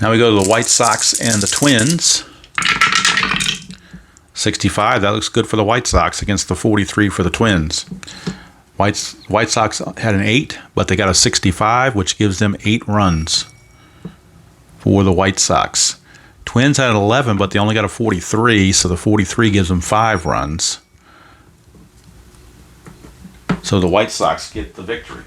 Now we go to the White Sox and the Twins. 65, that looks good for the White Sox against the 43 for the Twins. White Sox had an 8, but they got a 65, which gives them 8 runs for the White Sox. Twins had an 11, but they only got a 43, so the 43 gives them 5 runs. So the White Sox get the victory.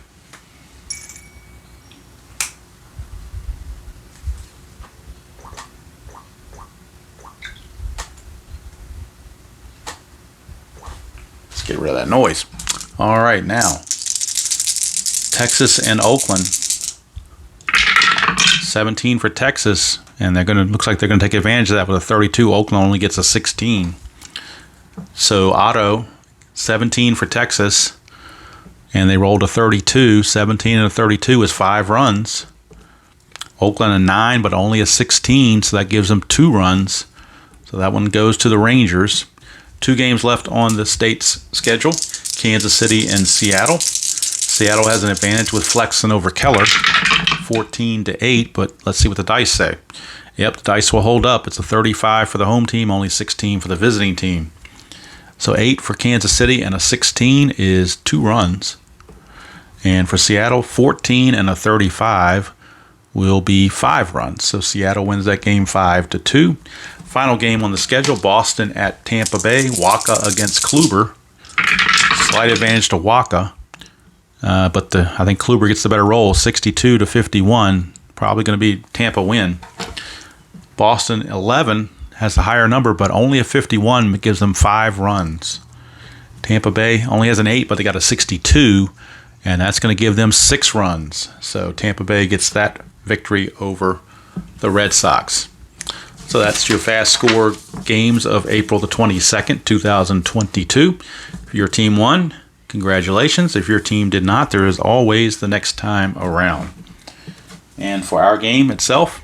Let's get rid of that noise. All right, now Texas and Oakland. 17 for Texas, and looks like they're gonna take advantage of that with a 32. Oakland only gets a 16. So Otto, 17 for Texas, and they rolled a 32. 17 and a 32 is 5 runs. Oakland a 9, but only a 16, so that gives them 2 runs. So that one goes to the Rangers. 2 games left on the state's schedule. Kansas City and Seattle. Seattle has an advantage with flexing over Keller, 14-8, but let's see what the dice say. Yep, the dice will hold up. It's a 35 for the home team, only 16 for the visiting team. So 8 for Kansas City and a 16 is 2 runs. And for Seattle, 14 and a 35 will be 5 runs. So Seattle wins that game 5-2. Final game on the schedule, Boston at Tampa Bay. Waka against Kluber. Slight advantage to Waka. But I think Kluber gets the better roll, 62-51. Probably going to be Tampa win. Boston 11 has the higher number, but only a 51 gives them 5 runs. Tampa Bay only has an 8, but they got a 62, and that's going to give them 6 runs. So Tampa Bay gets that victory over the Red Sox. So that's your fast score games of April the 22nd, 2022. If your team won, congratulations. If your team did not, there is always the next time around. And for our game itself,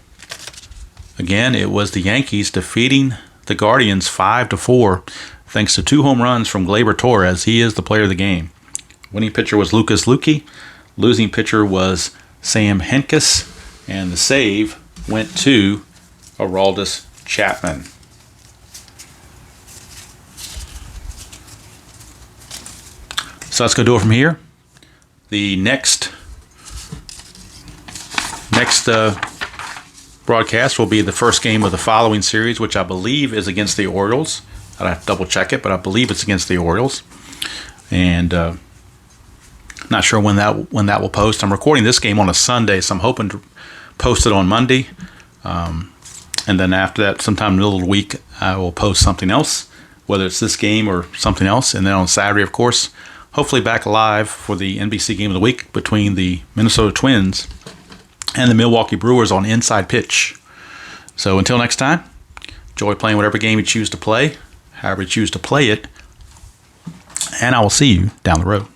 again, it was the Yankees defeating the Guardians 5-4, thanks to 2 home runs from Gleyber Torres. He is the player of the game. Winning pitcher was Lucas Luque. Losing pitcher was Sam Hentges. And the save went to Aroldis Chapman. So that's going to do it from here. The next broadcast will be the first game of the following series, which I believe is against the Orioles. I'd have to double check it, but I believe it's against the Orioles. And not sure when that will post. I'm recording this game on a Sunday, so I'm hoping to post it on Monday. And then after that, sometime in the middle of the week, I will post something else, whether it's this game or something else. And then on Saturday, of course, hopefully back live for the NBC Game of the Week between the Minnesota Twins and the Milwaukee Brewers on Inside Pitch. So until next time, enjoy playing whatever game you choose to play, however you choose to play it, and I will see you down the road.